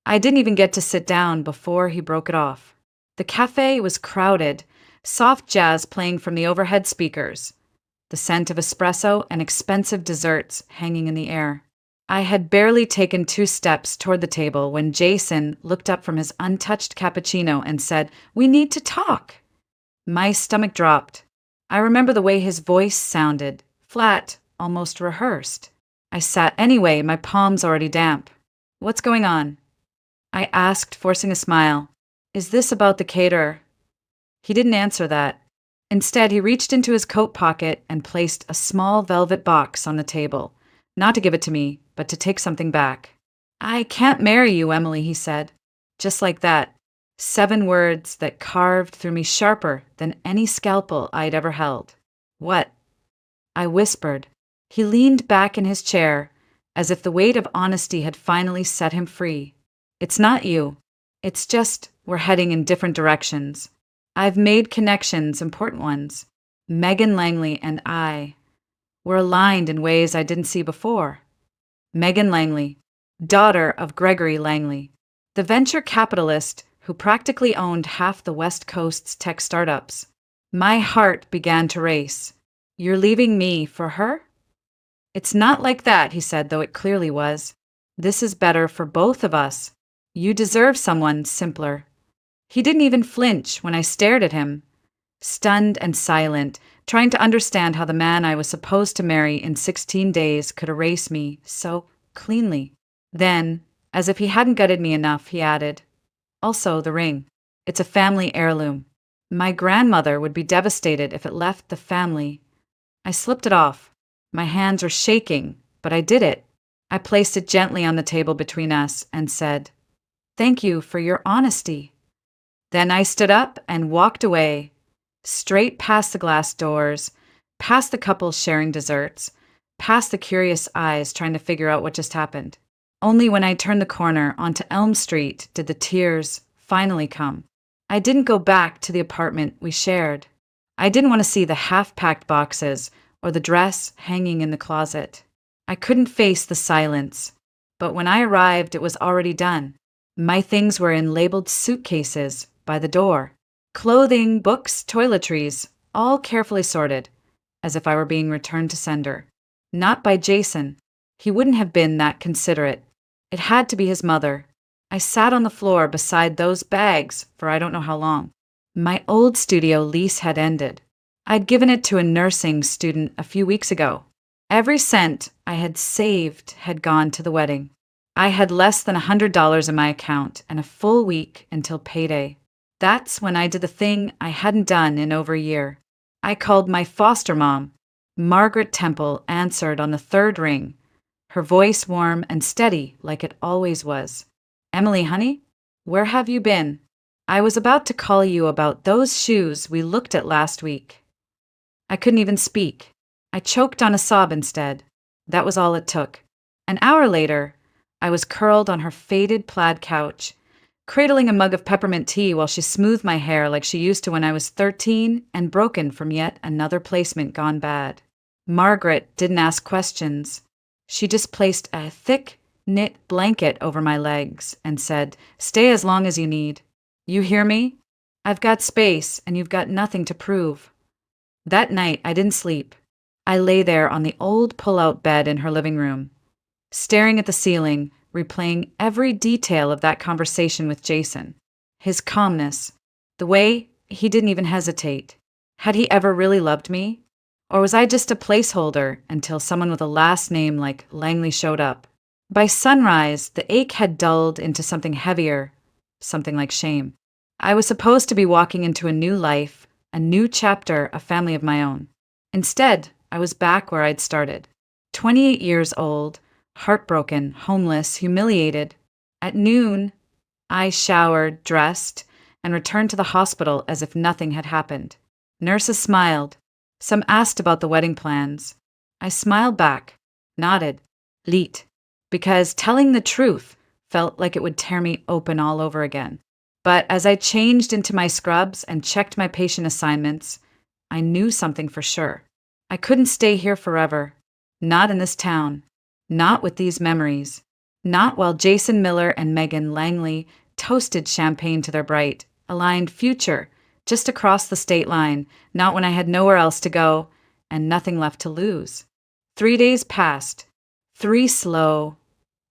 I didn't even get to sit down before he broke it off. The cafe was crowded, soft jazz playing from the overhead speakers, the scent of espresso and expensive desserts hanging in the air. I had barely taken 2 steps toward the table when Jason looked up from his untouched cappuccino and said, "We need to talk." My stomach dropped. I remember the way his voice sounded, flat, almost rehearsed. I sat anyway, my palms already damp. "What's going on?" I asked, forcing a smile. "Is this about the caterer?" He didn't answer that. Instead, he reached into his coat pocket and placed a small velvet box on the table, not to give it to me, but to take something back. "I can't marry you, Emily," he said. Just like that. 7 words that carved through me sharper than any scalpel I'd ever held. "What?" I whispered. He leaned back in his chair, as if the weight of honesty had finally set him free. "It's not you. It's just we're heading in different directions. I've made connections, important ones. Megan Langley and I were aligned in ways I didn't see before." Megan Langley, daughter of Gregory Langley, the venture capitalist who practically owned half the West Coast's tech startups. My heart began to race. "You're leaving me for her?" "It's not like that," he said, though it clearly was. "This is better for both of us. You deserve someone simpler." He didn't even flinch when I stared at him, stunned and silent, trying to understand how the man I was supposed to marry in 16 days could erase me so cleanly. Then, as if he hadn't gutted me enough, he added, "Also, the ring. It's a family heirloom. My grandmother would be devastated if it left the family." I slipped it off. My hands were shaking, but I did it. I placed it gently on the table between us and said, "Thank you for your honesty." Then I stood up and walked away, straight past the glass doors, past the couple sharing desserts, past the curious eyes trying to figure out what just happened. Only when I turned the corner onto Elm Street did the tears finally come. I didn't go back to the apartment we shared. I didn't want to see the half-packed boxes or the dress hanging in the closet. I couldn't face the silence. But when I arrived, it was already done. My things were in labeled suitcases by the door. Clothing, books, toiletries, all carefully sorted, as if I were being returned to sender. Not by Jason. He wouldn't have been that considerate. It had to be his mother. I sat on the floor beside those bags for I don't know how long. My old studio lease had ended. I'd given it to a nursing student a few weeks ago. Every cent I had saved had gone to the wedding. I had less than $100 in my account and a full week until payday. That's when I did the thing I hadn't done in over a year. I called my foster mom. Margaret Temple answered on the 3rd ring, her voice warm and steady like it always was. "Emily, honey, where have you been? I was about to call you about those shoes we looked at last week." I couldn't even speak. I choked on a sob instead. That was all it took. An hour later, I was curled on her faded plaid couch, cradling a mug of peppermint tea while she smoothed my hair like she used to when I was 13 and broken from yet another placement gone bad. Margaret didn't ask questions. She just placed a thick, knit blanket over my legs and said, "Stay as long as you need. You hear me? I've got space and you've got nothing to prove." That night, I didn't sleep. I lay there on the old pull-out bed in her living room, staring at the ceiling, replaying every detail of that conversation with Jason. His calmness, the way he didn't even hesitate. Had he ever really loved me? Or was I just a placeholder until someone with a last name like Langley showed up? By sunrise, the ache had dulled into something heavier, something like shame. I was supposed to be walking into a new life, a new chapter, a family of my own. Instead, I was back where I'd started. 28 years old, heartbroken, homeless, humiliated. At noon, I showered, dressed, and returned to the hospital as if nothing had happened. Nurses smiled. Some asked about the wedding plans. I smiled back, nodded, leet, because telling the truth felt like it would tear me open all over again. But as I changed into my scrubs and checked my patient assignments, I knew something for sure. I couldn't stay here forever. Not in this town. Not with these memories. Not while Jason Miller and Megan Langley toasted champagne to their bright, aligned future just across the state line, not when I had nowhere else to go and nothing left to lose. 3 days passed, 3 slow,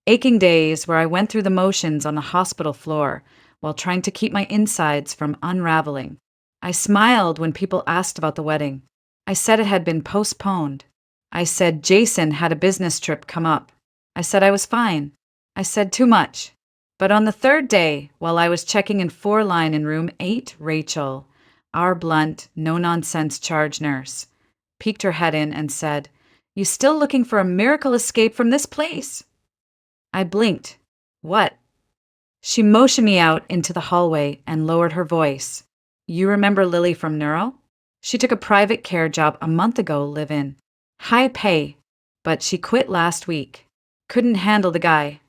aching days where I went through the motions on the hospital floor while trying to keep my insides from unraveling. I smiled when people asked about the wedding. I said it had been postponed. I said Jason had a business trip come up. I said I was fine. I said too much. But on the third day, while I was checking in 4 line in room 8, Rachel, our blunt, no-nonsense charge nurse, peeked her head in and said, "You still looking for a miracle escape from this place?" I blinked. What? She motioned me out into the hallway and lowered her voice. "You remember Lily from Neuro? She took a private care job a month ago, live-in. High pay, but she quit last week. Couldn't handle the guy."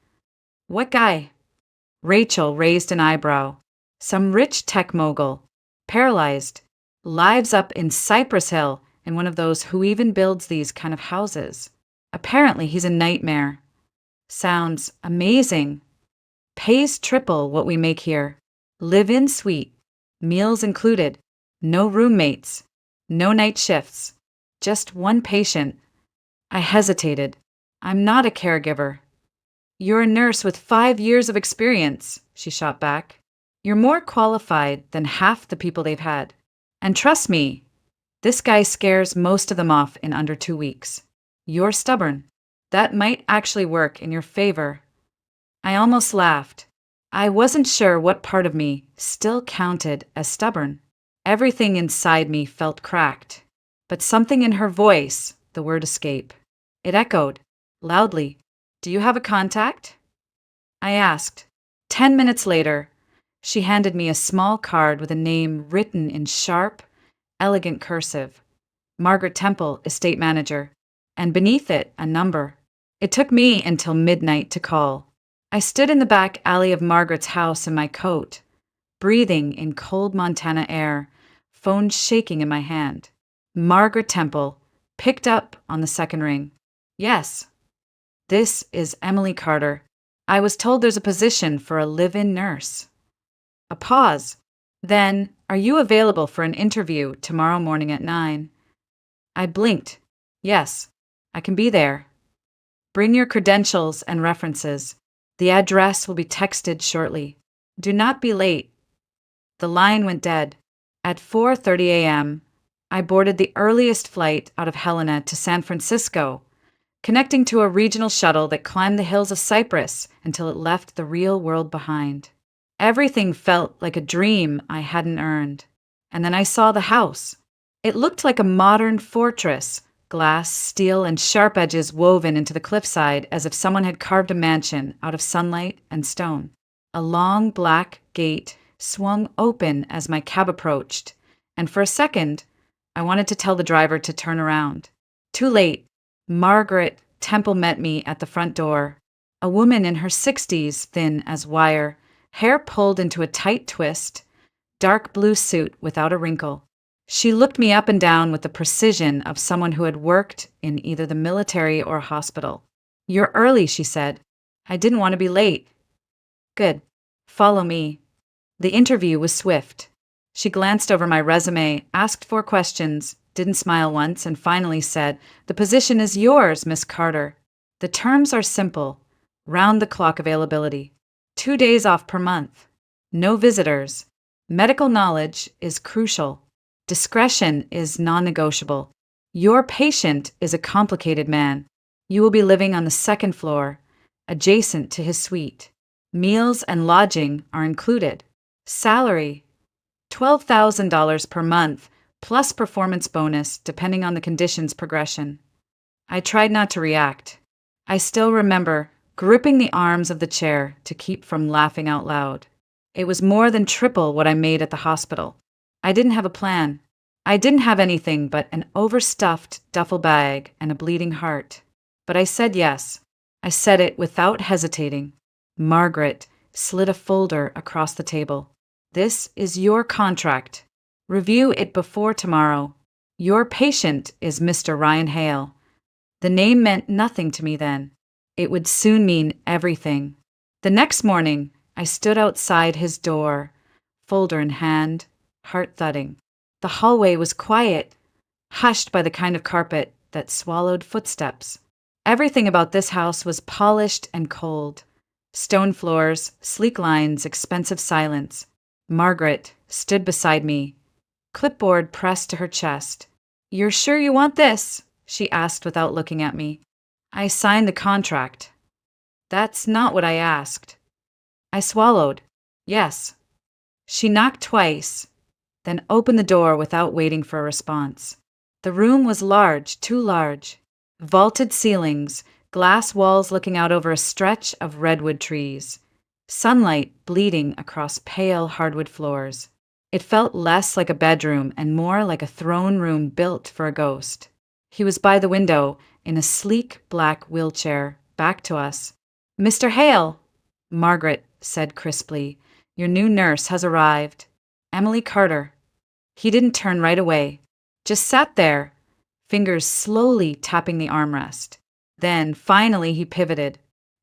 "What guy?" Rachel raised an eyebrow. "Some rich tech mogul. Paralyzed. Lives up in Cypress Hill in one of those who even builds these kind of houses. Apparently he's a nightmare. Sounds amazing. Pays triple what we make here. Live-in suite. Meals included. No roommates. No night shifts. Just one patient." I hesitated. "I'm not a caregiver." "You're a nurse with 5 years of experience," she shot back. "You're more qualified than half the people they've had. And trust me, this guy scares most of them off in under 2 weeks. You're stubborn. That might actually work in your favor." I almost laughed. I wasn't sure what part of me still counted as stubborn. Everything inside me felt cracked. But something in her voice, the word escape. It echoed, loudly. "Do you have a contact?" I asked. 10 minutes later, she handed me a small card with a name written in sharp, elegant cursive. Margaret Temple, estate manager. And beneath it, a number. It took me until midnight to call. I stood in the back alley of Margaret's house in my coat, breathing in cold Montana air, phone shaking in my hand. Margaret Temple picked up on the second ring. "Yes." "This is Emily Carter. I was told there's a position for a live-in nurse." A pause. Then, "Are you available for an interview tomorrow morning at 9? I blinked. "Yes, I can be there." "Bring your credentials and references. The address will be texted shortly. Do not be late." The line went dead. At 4:30 a.m., I boarded the earliest flight out of Helena to San Francisco, connecting to a regional shuttle that climbed the hills of Cyprus until it left the real world behind. Everything felt like a dream I hadn't earned. And then I saw the house. It looked like a modern fortress, glass, steel, and sharp edges woven into the cliffside as if someone had carved a mansion out of sunlight and stone. A long black gate swung open as my cab approached, and for a second, I wanted to tell the driver to turn around. Too late. Margaret Temple met me at the front door. A woman in her 60s, thin as wire, hair pulled into a tight twist, dark blue suit without a wrinkle. She looked me up and down with the precision of someone who had worked in either the military or a hospital. "You're early," she said. "I didn't want to be late." "Good. Follow me." The interview was swift. She glanced over my resume, asked 4 questions, didn't smile once, and finally said, "The position is yours, Miss Carter. The terms are simple. Round-the-clock availability. 2 days off per month. No visitors. Medical knowledge is crucial. Discretion is non-negotiable. Your patient is a complicated man. You will be living on the 2nd floor, adjacent to his suite. Meals and lodging are included. Salary, $12,000 per month, plus performance bonus depending on the condition's progression." I tried not to react. I still remember gripping the arms of the chair to keep from laughing out loud. It was more than triple what I made at the hospital. I didn't have a plan. I didn't have anything but an overstuffed duffel bag and a bleeding heart. But I said yes. I said it without hesitating. Margaret slid a folder across the table. "This is your contract. Review it before tomorrow. Your patient is Mr. Ryan Hale." The name meant nothing to me then. It would soon mean everything. The next morning, I stood outside his door, folder in hand, heart thudding. The hallway was quiet, hushed by the kind of carpet that swallowed footsteps. Everything about this house was polished and cold. Stone floors, sleek lines, expensive silence. Margaret stood beside me, clipboard pressed to her chest. "You're sure you want this?" she asked without looking at me. I signed the contract. "That's not what I asked." I swallowed. "Yes." She knocked twice, then opened the door without waiting for a response. The room was large, too large. Vaulted ceilings, glass walls looking out over a stretch of redwood trees. Sunlight bleeding across pale hardwood floors. It felt less like a bedroom and more like a throne room built for a ghost. He was by the window, in a sleek black wheelchair, back to us. "Mr. Hale," Margaret said crisply, "your new nurse has arrived. Emily Carter." He didn't turn right away, just sat there, fingers slowly tapping the armrest. Then, finally, he pivoted,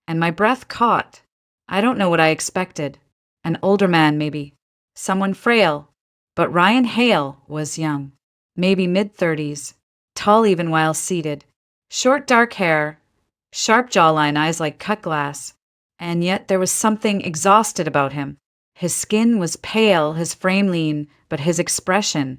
and my breath caught. I don't know what I expected. An older man, maybe. Someone frail. But Ryan Hale was young. Maybe mid-30s. Tall even while seated. Short dark hair. Sharp jawline, eyes like cut glass. And yet there was something exhausted about him. His skin was pale, his frame lean, but his expression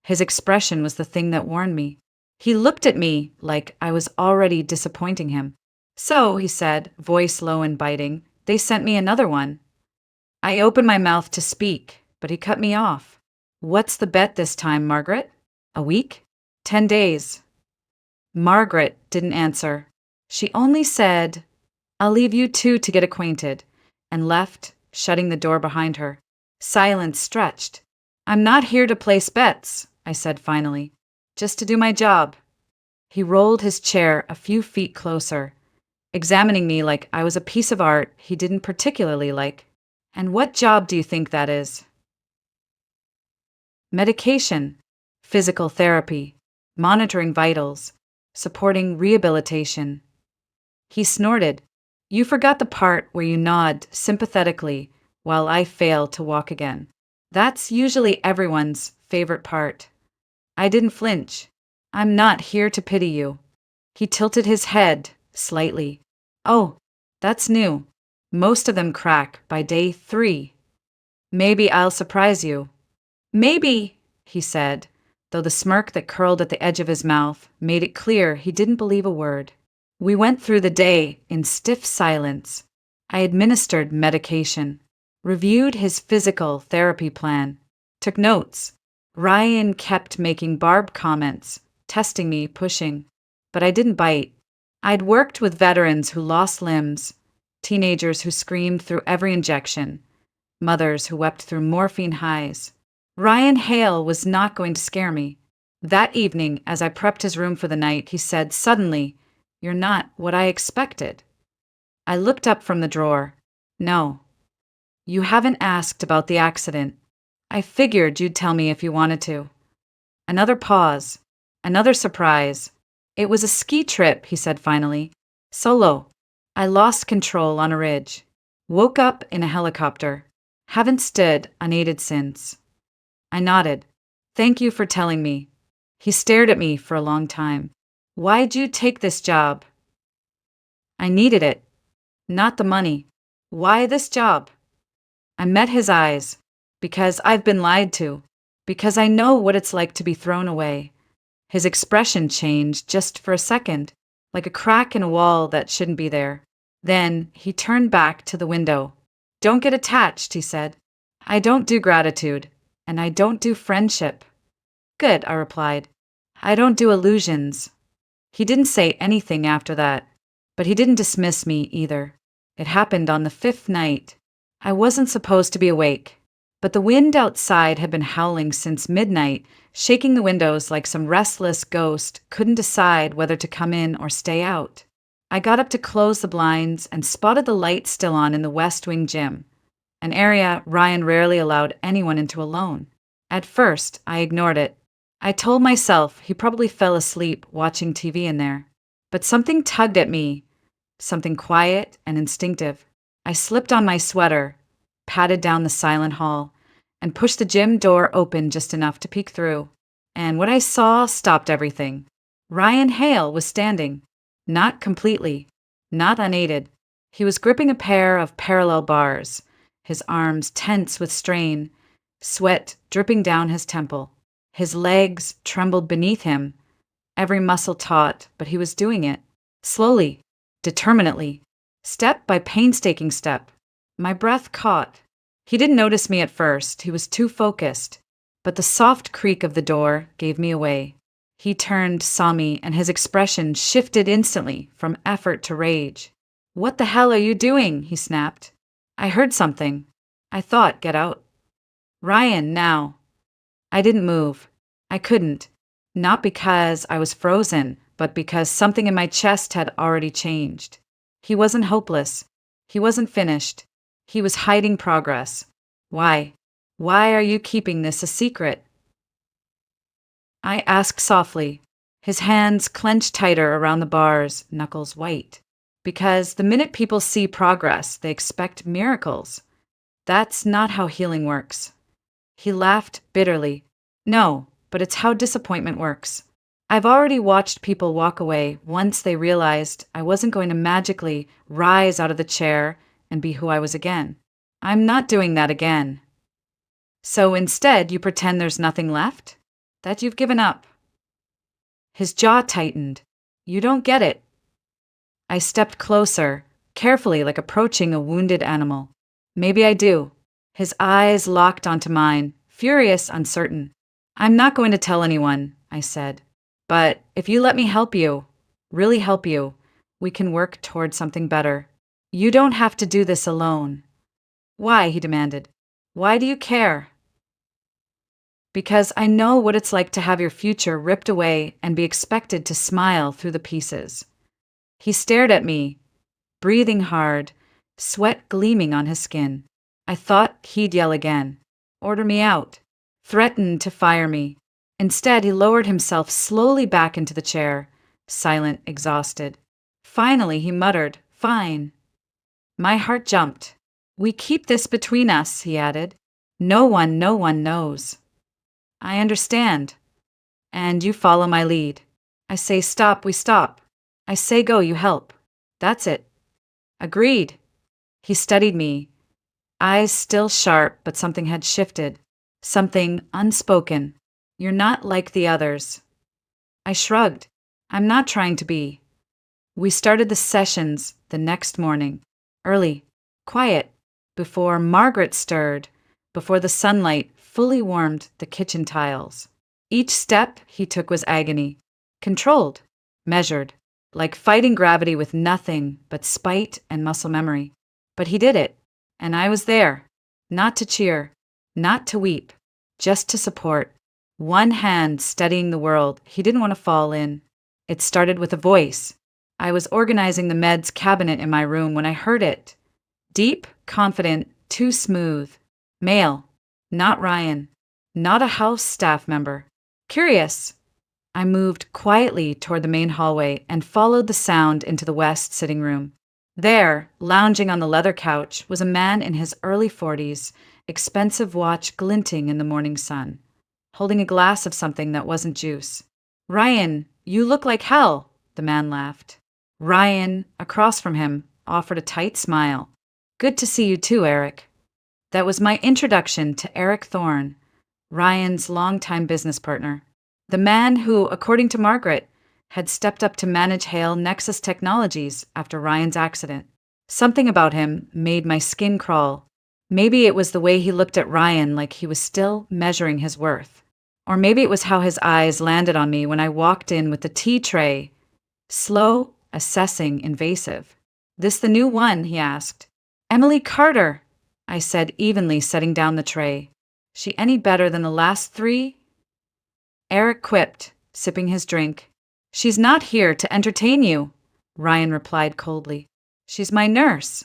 was the thing that warned me. He looked at me like I was already disappointing him. "So," he said, voice low and biting, "they sent me another one." I opened my mouth to speak, but he cut me off. "What's the bet this time, Margaret? A week? 10 days?" Margaret didn't answer. She only said, "I'll leave you two to get acquainted," and left, shutting the door behind her. Silence stretched. "I'm not here to place bets," I said finally. "Just to do my job." He rolled his chair a few feet closer, examining me like I was a piece of art he didn't particularly like. "And what job do you think that is?" "Medication, physical therapy, monitoring vitals, supporting rehabilitation." He snorted. "You forgot the part where you nod sympathetically while I fail to walk again. That's usually everyone's favorite part." I didn't flinch. "I'm not here to pity you." He tilted his head slightly. "Oh, that's new. Most of them crack by day 3. Maybe I'll surprise you." "Maybe," he said, though the smirk that curled at the edge of his mouth made it clear he didn't believe a word. We went through the day in stiff silence. I administered medication, reviewed his physical therapy plan, took notes. Ryan kept making barbed comments, testing me, pushing. But I didn't bite. I'd worked with veterans who lost limbs, teenagers who screamed through every injection, mothers who wept through morphine highs. Ryan Hale was not going to scare me. That evening, as I prepped his room for the night, he said suddenly, "You're not what I expected." I looked up from the drawer. "No." "You haven't asked about the accident. I figured you'd tell me if you wanted to." Another pause. Another surprise. "It was a ski trip," he said finally. "Solo. I lost control on a ridge. Woke up in a helicopter. Haven't stood unaided since." I nodded. "Thank you for telling me." He stared at me for a long time. "Why'd you take this job?" "I needed it. Not the money." "Why this job?" I met his eyes. "Because I've been lied to. Because I know what it's like to be thrown away." His expression changed just for a second, like a crack in a wall that shouldn't be there. Then he turned back to the window. "Don't get attached," he said. "I don't do gratitude, and I don't do friendship." "Good," I replied. "I don't do illusions." He didn't say anything after that, but he didn't dismiss me either. It happened on the 5th night. I wasn't supposed to be awake, but the wind outside had been howling since midnight, shaking the windows like some restless ghost couldn't decide whether to come in or stay out. I got up to close the blinds and spotted the light still on in the West Wing gym, an area Ryan rarely allowed anyone into alone. At first, I ignored it. I told myself he probably fell asleep watching TV in there. But something tugged at me, something quiet and instinctive. I slipped on my sweater, padded down the silent hall, and pushed the gym door open just enough to peek through. And what I saw stopped everything. Ryan Hale was standing. Not completely, not unaided. He was gripping a pair of parallel bars, his arms tense with strain, sweat dripping down his temple. His legs trembled beneath him, every muscle taut, but he was doing it. Slowly, determinately, step by painstaking step. My breath caught. He didn't notice me at first, he was too focused, but the soft creak of the door gave me away. He turned, saw me, and his expression shifted instantly from effort to rage. "What the hell are you doing?" he snapped. "I heard something. I thought, get out." "Ryan, now." I didn't move. I couldn't. Not because I was frozen, but because something in my chest had already changed. He wasn't hopeless. He wasn't finished. He was hiding progress. Why? Why are you keeping this a secret? I asked softly, his hands clenched tighter around the bars, knuckles white. Because the minute people see progress, they expect miracles. That's not how healing works. He laughed bitterly. No, but it's how disappointment works. I've already watched people walk away once they realized I wasn't going to magically rise out of the chair and be who I was again. I'm not doing that again. So instead, you pretend there's nothing left? That you've given up? His jaw tightened. You don't get it. I stepped closer, carefully, like approaching a wounded animal. Maybe I do. His eyes locked onto mine, furious, uncertain. I'm not going to tell anyone, I said. But if you let me help you, really help you, we can work toward something better. You don't have to do this alone. Why? He demanded. Why do you care? Because I know what it's like to have your future ripped away and be expected to smile through the pieces. He stared at me, breathing hard, sweat gleaming on his skin. I thought he'd yell again, order me out, threaten to fire me. Instead, he lowered himself slowly back into the chair, silent, exhausted. Finally, he muttered, "Fine." My heart jumped. "We keep this between us," he added. No one knows." "I understand." "And you follow my lead. I say stop, we stop. I say go, you help. That's it." "Agreed." He studied me, eyes still sharp, but something had shifted. Something unspoken. "You're not like the others." I shrugged. "I'm not trying to be." We started the sessions the next morning. Early, quiet, before Margaret stirred, before the sunlight fully warmed the kitchen tiles. Each step he took was agony. Controlled, measured, like fighting gravity with nothing but spite and muscle memory. But he did it, and I was there. Not to cheer, not to weep, just to support. One hand steadying the world he didn't want to fall in. It started with a voice. I was organizing the meds cabinet in my room when I heard it. Deep, confident, too smooth. Male. Not Ryan. Not a house staff member. Curious. I moved quietly toward the main hallway and followed the sound into the west sitting room. There, lounging on the leather couch, was a man in his early 40s, expensive watch glinting in the morning sun, holding a glass of something that wasn't juice. "Ryan, you look like hell," the man laughed. Ryan, across from him, offered a tight smile. "Good to see you too, Eric." That was my introduction to Eric Thorne, Ryan's longtime business partner. The man who, according to Margaret, had stepped up to manage Hale Nexus Technologies after Ryan's accident. Something about him made my skin crawl. Maybe it was the way he looked at Ryan like he was still measuring his worth. Or maybe it was how his eyes landed on me when I walked in with the tea tray. Slow, assessing, invasive. "This the new one?" he asked. "Emily Carter," I said evenly, setting down the tray. "She any better than the last three?" Eric quipped, sipping his drink. "She's not here to entertain you," Ryan replied coldly. "She's my nurse."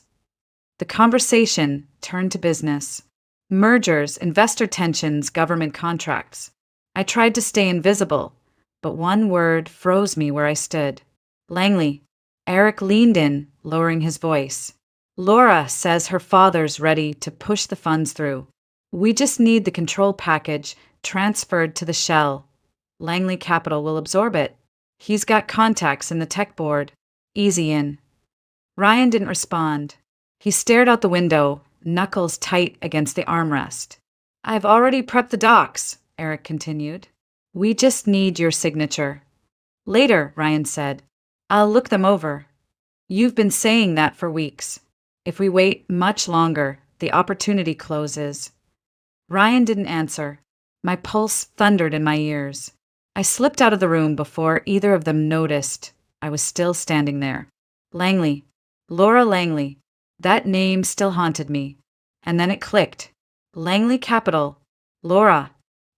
The conversation turned to business. Mergers, investor tensions, government contracts. I tried to stay invisible, but one word froze me where I stood. "Langley." Eric leaned in, lowering his voice. Laura says her father's ready to push the funds through. We just need the control package transferred to the shell. Langley Capital will absorb it. He's got contacts in the tech board. Easy in. Ryan didn't respond. He stared out the window, knuckles tight against the armrest. I've already prepped the docs, Eric continued. We just need your signature. Later, Ryan said. I'll look them over. You've been saying that for weeks. If we wait much longer, the opportunity closes. Ryan didn't answer. My pulse thundered in my ears. I slipped out of the room before either of them noticed. I was still standing there. Langley. Laura Langley. That name still haunted me. And then it clicked. Langley Capital. Laura.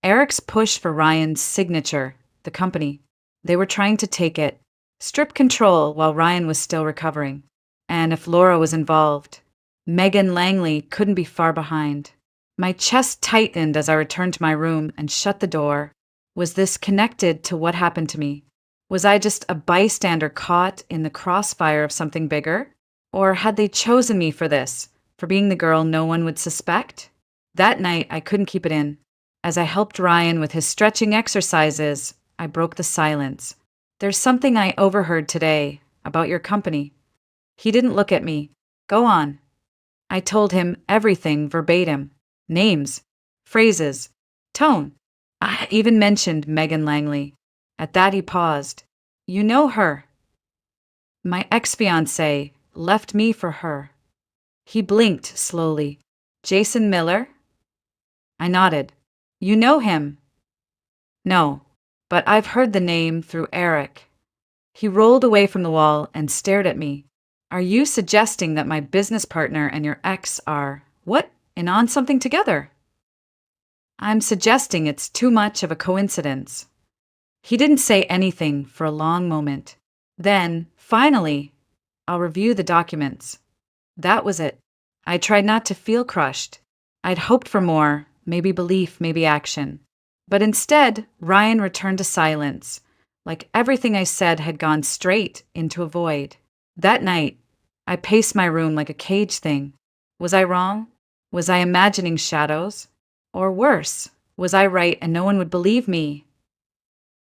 Eric's push for Ryan's signature, the company. They were trying to take it, strip control while Ryan was still recovering. And if Laura was involved, Megan Langley couldn't be far behind. My chest tightened as I returned to my room and shut the door. Was this connected to what happened to me? Was I just a bystander caught in the crossfire of something bigger? Or had they chosen me for this, for being the girl no one would suspect? That night, I couldn't keep it in. As I helped Ryan with his stretching exercises, I broke the silence. There's something I overheard today about your company. He didn't look at me. Go on. I told him everything verbatim. Names, phrases, tone. I even mentioned Megan Langley. At that he paused. You know her. My ex-fiancé left me for her. He blinked slowly. Jason Miller? I nodded. You know him? No, but I've heard the name through Eric. He rolled away from the wall and stared at me. Are you suggesting that my business partner and your ex are, what, in on something together? I'm suggesting it's too much of a coincidence. He didn't say anything for a long moment. Then, finally, I'll review the documents. That was it. I tried not to feel crushed. I'd hoped for more, maybe belief, maybe action. But instead, Ryan returned to silence, like everything I said had gone straight into a void. That night, I paced my room like a cage thing. Was I wrong? Was I imagining shadows? Or worse, was I right and no one would believe me?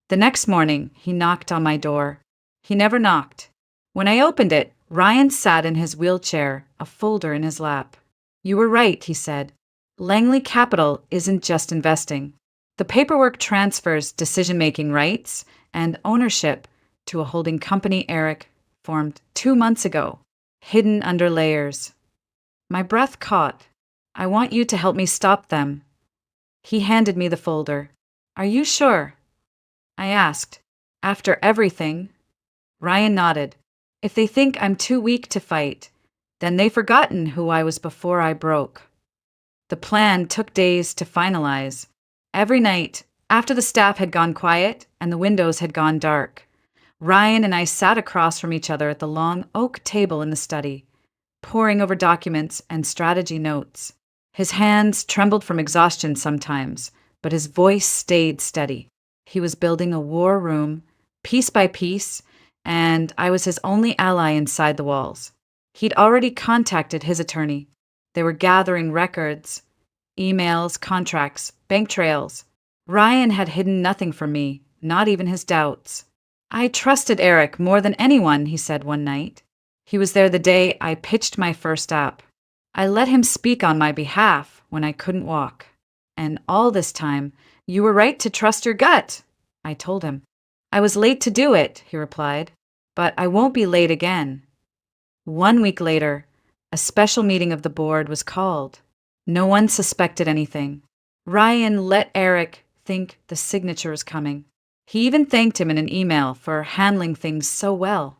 The next morning, he knocked on my door. He never knocked. When I opened it, Ryan sat in his wheelchair, a folder in his lap. You were right, he said. Langley Capital isn't just investing. The paperwork transfers decision-making rights and ownership to a holding company Eric formed 2 months ago, hidden under layers. My breath caught. I want you to help me stop them. He handed me the folder. Are you sure? I asked. After everything? Ryan nodded. If they think I'm too weak to fight, then they've forgotten who I was before I broke. The plan took days to finalize. Every night, after the staff had gone quiet and the windows had gone dark, Ryan and I sat across from each other at the long oak table in the study, poring over documents and strategy notes. His hands trembled from exhaustion sometimes, but his voice stayed steady. He was building a war room, piece by piece, and I was his only ally inside the walls. He'd already contacted his attorney. They were gathering records, emails, contracts, bank trails. Ryan had hidden nothing from me, not even his doubts. I trusted Eric more than anyone, he said one night. He was there the day I pitched my first app. I let him speak on my behalf when I couldn't walk. And all this time, you were right to trust your gut, I told him. I was late to do it, he replied, but I won't be late again. 1 week later, a special meeting of the board was called. No one suspected anything. Ryan let Eric think the signature was coming. He even thanked him in an email for handling things so well.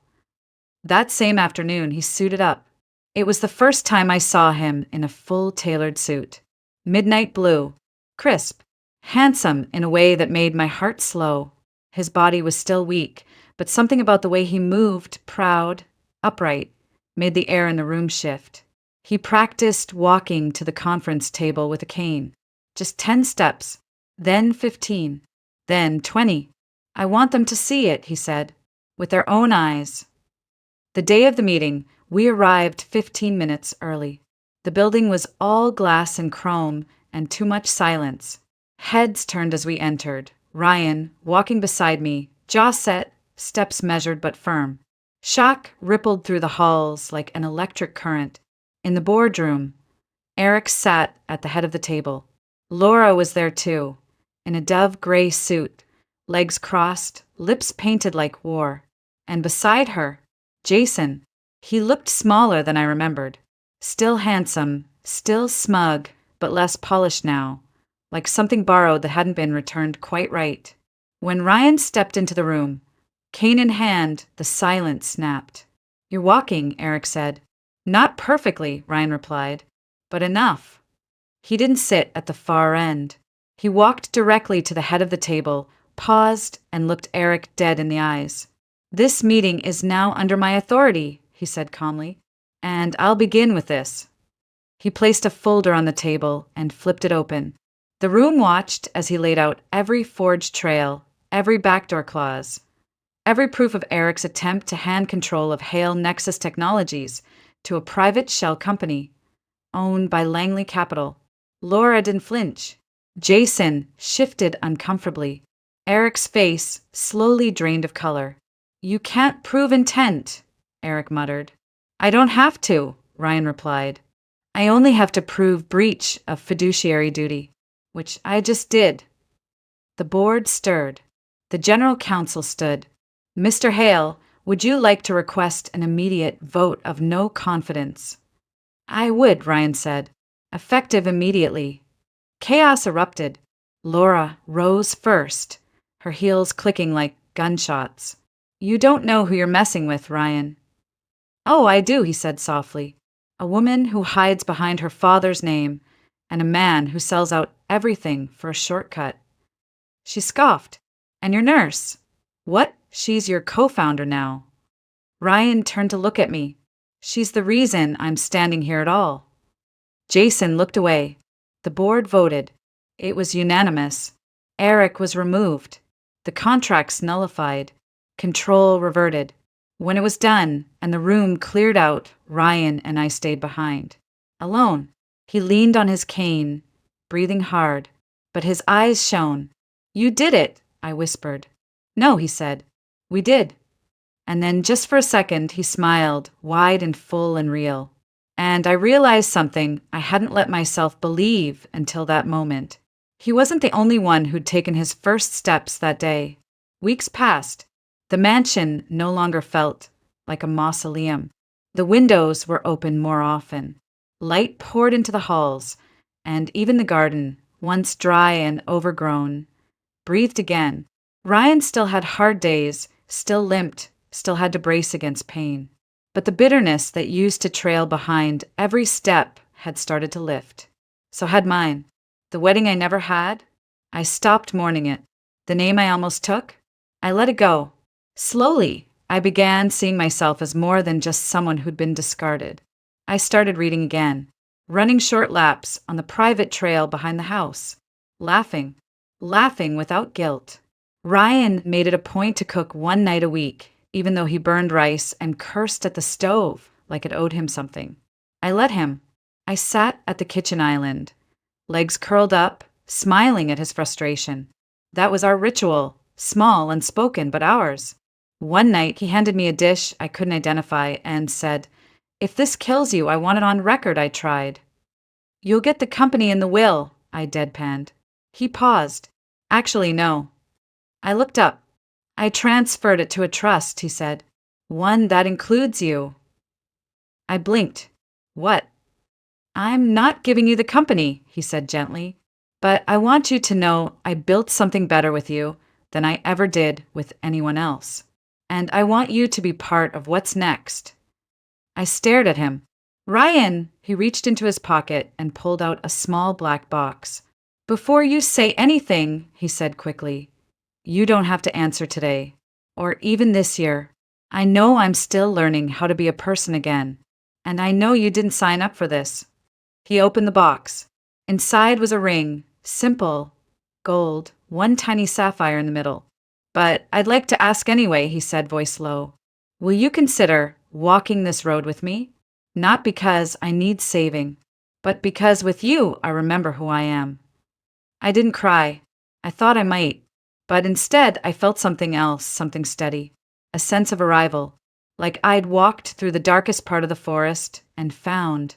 That same afternoon, he suited up. It was the first time I saw him in a full tailored suit. Midnight blue, crisp, handsome in a way that made my heart slow. His body was still weak, but something about the way he moved, proud, upright, made the air in the room shift. He practiced walking to the conference table with a cane. Just 10 steps, then 15, then 20. I want them to see it, he said, with their own eyes. The day of the meeting, we arrived 15 minutes early. The building was all glass and chrome and too much silence. Heads turned as we entered. Ryan, walking beside me, jaw set, steps measured but firm. Shock rippled through the halls like an electric current. In the boardroom, Eric sat at the head of the table. Laura was there too, in a dove gray suit, legs crossed, lips painted like war. And beside her, Jason. He looked smaller than I remembered. Still handsome, still smug, but less polished now, like something borrowed that hadn't been returned quite right. When Ryan stepped into the room, cane in hand, the silence snapped. "You're walking," Eric said. "Not perfectly," Ryan replied, "but enough." He didn't sit at the far end. He walked directly to the head of the table, paused, and looked Eric dead in the eyes. "This meeting is now under my authority," he said calmly, "and I'll begin with this." He placed a folder on the table and flipped it open. The room watched as he laid out every forged trail, every backdoor clause, every proof of Eric's attempt to hand control of Hale Nexus Technologies to a private shell company owned by Langley Capital. Laura didn't flinch. Jason shifted uncomfortably. Eric's face slowly drained of color. "You can't prove intent," Eric muttered. "I don't have to," Ryan replied. "I only have to prove breach of fiduciary duty, which I just did." The board stirred. The general counsel stood. "Mr. Hale, would you like to request an immediate vote of no confidence?" "I would," Ryan said. "Effective immediately." Chaos erupted. Laura rose first, her heels clicking like gunshots. "You don't know who you're messing with, Ryan." "Oh, I do," he said softly. "A woman who hides behind her father's name, and a man who sells out everything for a shortcut." She scoffed. "And your nurse?" "What? She's your co-founder now." Ryan turned to look at me. "She's the reason I'm standing here at all." Jason looked away. The board voted. It was unanimous. Eric was removed. The contracts nullified. Control reverted. When it was done and the room cleared out, Ryan and I stayed behind. Alone. He leaned on his cane, breathing hard, but his eyes shone. "You did it," I whispered. "No," he said. "We did." And then just for a second, he smiled, wide and full and real. And I realized something I hadn't let myself believe until that moment. He wasn't the only one who'd taken his first steps that day. Weeks passed. The mansion no longer felt like a mausoleum. The windows were open more often. Light poured into the halls, and even the garden, once dry and overgrown, breathed again. Ryan still had hard days, still limped, still had to brace against pain. But the bitterness that used to trail behind every step had started to lift. So had mine. The wedding I never had, I stopped mourning it. The name I almost took, I let it go. Slowly, I began seeing myself as more than just someone who'd been discarded. I started reading again, running short laps on the private trail behind the house, laughing without guilt. Ryan made it a point to cook one night a week, even though he burned rice and cursed at the stove like it owed him something. I let him. I sat at the kitchen island, legs curled up, smiling at his frustration. That was our ritual, small, unspoken, but ours. One night, he handed me a dish I couldn't identify and said, "If this kills you, I want it on record," I tried. "You'll get the company in the will," I deadpanned. He paused. "Actually, no." I looked up. "I transferred it to a trust," he said. "One that includes you." I blinked. "What?" "I'm not giving you the company," he said gently. "But I want you to know I built something better with you than I ever did with anyone else. And I want you to be part of what's next." I stared at him. "Ryan!" He reached into his pocket and pulled out a small black box. "Before you say anything," he said quickly, "you don't have to answer today, or even this year. I know I'm still learning how to be a person again, and I know you didn't sign up for this." He opened the box. Inside was a ring, simple, gold, one tiny sapphire in the middle. "But I'd like to ask anyway," he said, voice low. "Will you consider walking this road with me? Not because I need saving, but because with you I remember who I am. I didn't cry. I thought I might. But instead, I felt something else, something steady. A sense of arrival. Like I'd walked through the darkest part of the forest and found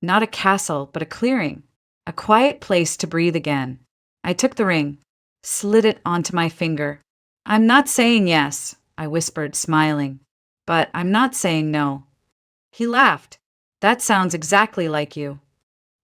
not a castle, but a clearing. A quiet place to breathe again. I took the ring, slid it onto my finger. I'm not saying yes, I whispered, smiling. But I'm not saying no. He laughed. That sounds exactly like you.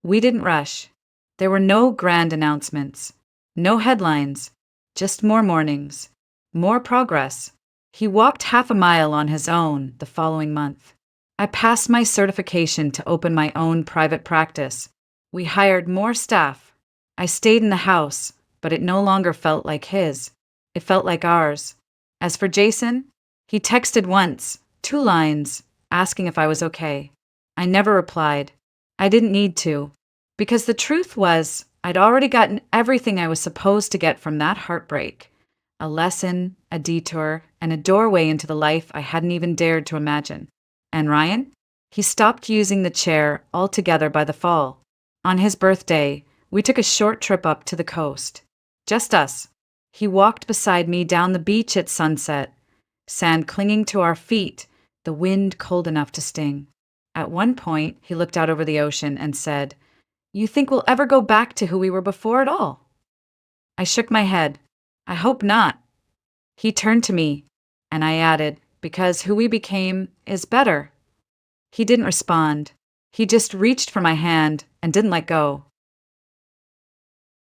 We didn't rush. There were no grand announcements, no headlines, just more mornings, more progress. He walked half a mile on his own the following month. I passed my certification to open my own private practice. We hired more staff. I stayed in the house, but it no longer felt like his. It felt like ours. As for Jason, he texted once, 2 lines, asking if I was okay. I never replied. I didn't need to, because the truth was, I'd already gotten everything I was supposed to get from that heartbreak. A lesson, a detour, and a doorway into the life I hadn't even dared to imagine. And Ryan? He stopped using the chair altogether by the fall. On his birthday, we took a short trip up to the coast. Just us. He walked beside me down the beach at sunset, sand clinging to our feet, the wind cold enough to sting. At one point, he looked out over the ocean and said, "You think we'll ever go back to who we were before at all?" I shook my head. I hope not. He turned to me, and I added, because who we became is better. He didn't respond. He just reached for my hand and didn't let go.